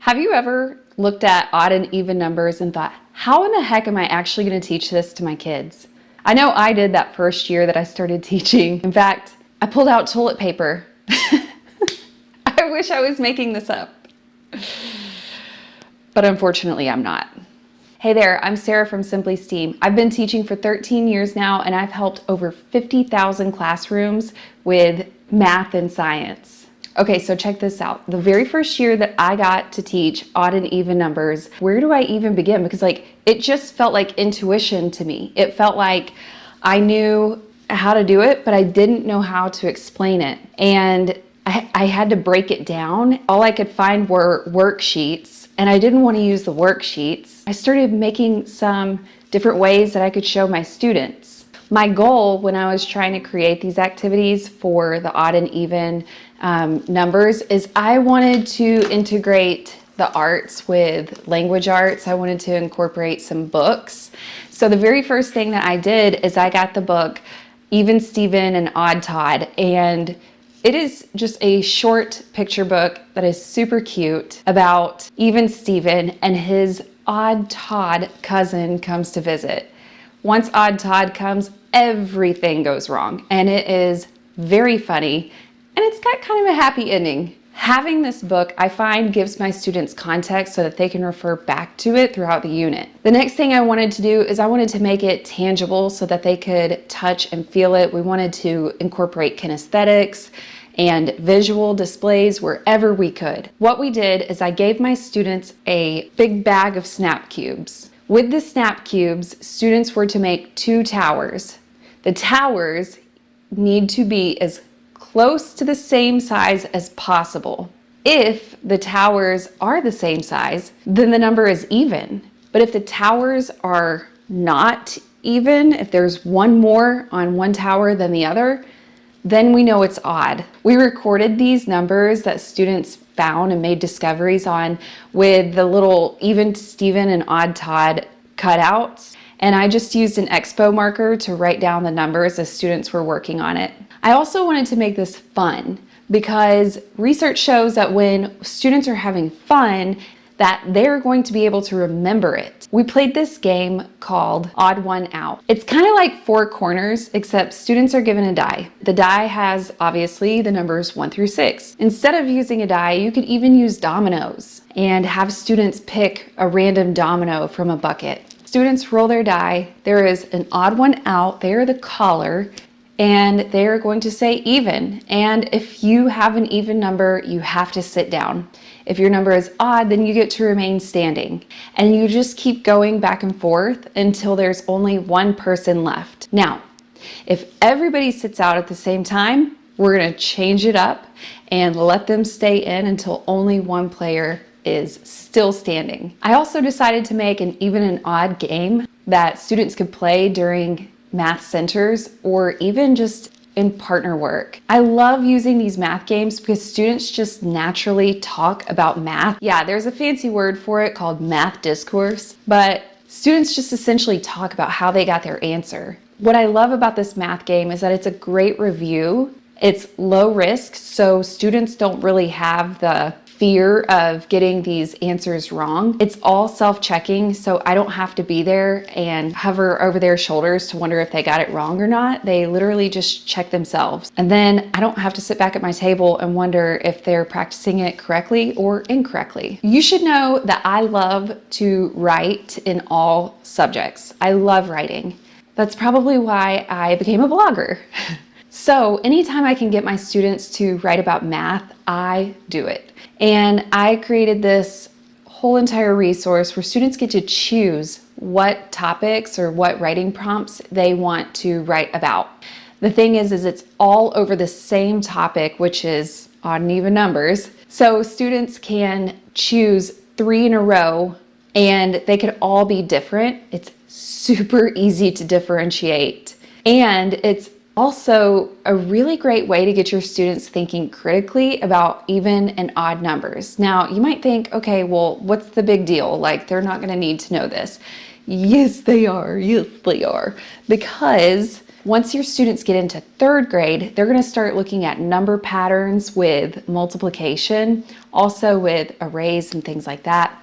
Have you ever looked at odd and even numbers and thought, how in the heck am I actually going to teach this to my kids? I know I did that first year that I started teaching. In fact, I pulled out toilet paper. I wish I was making this up. But unfortunately, I'm not. Hey there, I'm Sarah from Simply STEAM. I've been teaching for 13 years now, and I've helped over 50,000 classrooms with math and science. Okay, so check this out. The very first year that I got to teach odd and even numbers, where do I even begin? Because it just felt like intuition to me. It felt like I knew how to do it, but I didn't know how to explain it. And I had to break it down. All I could find were worksheets, and I didn't want to use the worksheets. I started making some different ways that I could show my students. My goal when I was trying to create these activities for the odd and even numbers is I wanted to integrate the arts with language arts. I wanted to incorporate some books. So the very first thing that I did is I got the book Even Steven Odd Todd, and it is just a short picture book that is super cute about Even Steven and his Odd Todd cousin comes to visit. Once Odd Todd comes, everything goes wrong, and it is very funny, and it's got kind of a happy ending. Having this book, I find, gives my students context so that they can refer back to it throughout the unit. The next thing I wanted to do is I wanted to make it tangible so that they could touch and feel it. We wanted to incorporate kinesthetics and visual displays wherever we could. What we did is I gave my students a big bag of snap cubes. With the snap cubes, students were to make 2 towers. The towers need to be as close to the same size as possible. If the towers are the same size, then the number is even. But if the towers are not even, if there's one more on one tower than the other, then we know it's odd. We recorded these numbers that students found and made discoveries on with the little Even Steven and Odd Todd cutouts, and I just used an expo marker to write down the numbers as students were working on it. I also wanted to make this fun because research shows that when students are having fun, that they're going to be able to remember it. We played this game called Odd One Out. It's kind of like 4 corners, except students are given a die. The die has, obviously, the numbers 1 through 6. Instead of using a die, you could even use dominoes and have students pick a random domino from a bucket. Students roll their die. There is an odd one out. They are the caller, and they're going to say even. And if you have an even number, you have to sit down. If your number is odd, then you get to remain standing. And you just keep going back and forth until there's only one person left. Now, if everybody sits out at the same time, we're gonna change it up and let them stay in until only one player is still standing. I also decided to make an even and odd game that students could play during math centers or even just in partner work. I love using these math games because students just naturally talk about math. Yeah, there's a fancy word for it called math discourse, but students just essentially talk about how they got their answer. What I love about this math game is that it's a great review. It's low risk, so students don't really have the fear of getting these answers wrong. It's all self-checking, so I don't have to be there and hover over their shoulders to wonder if they got it wrong or not. They literally just check themselves. And then I don't have to sit back at my table and wonder if they're practicing it correctly or incorrectly. You should know that I love to write in all subjects. I love writing. That's probably why I became a blogger. So anytime I can get my students to write about math, I do it. And I created this whole entire resource where students get to choose what topics or what writing prompts they want to write about. The thing is it's all over the same topic, which is odd and even numbers. So students can choose 3 in a row and they could all be different. It's super easy to differentiate. And it's also a really great way to get your students thinking critically about even and odd numbers. Now, you might think, okay, well, what's the big deal? Like, they're not gonna need to know this. Yes, they are. Yes, they are. Because Once your students get into third grade, they're going to start looking at number patterns with multiplication, also with arrays and things like that.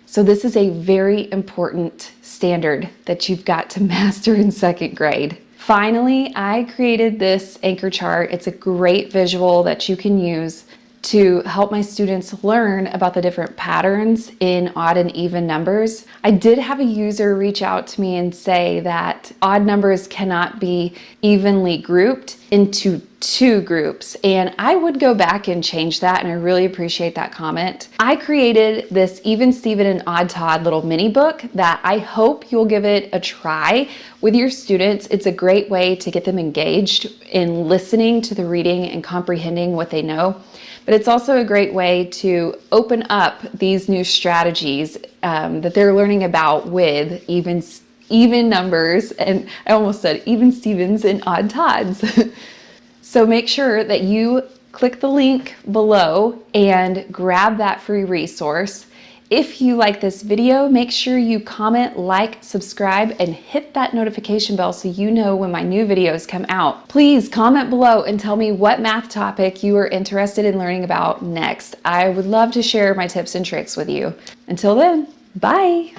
So this is a very important standard that you've got to master in second grade. Finally, I created this anchor chart. It's a great visual that you can use to help my students learn about the different patterns in odd and even numbers. I did have a user reach out to me and say that odd numbers cannot be evenly grouped into two groups, and I would go back and change that, and I really appreciate that comment. I created this Even Steven Odd Todd little mini book that I hope you'll give it a try with your students. It's a great way to get them engaged in listening to the reading and comprehending what they know. But it's also a great way to open up these new strategies that they're learning about with even numbers, and I almost said even Stevens and Odd Todds. So make sure that you click the link below and grab that free resource. If you like this video, make sure you comment, like, subscribe, and hit that notification bell so you know when my new videos come out. Please comment below and tell me what math topic you are interested in learning about next. I would love to share my tips and tricks with you. Until then, bye.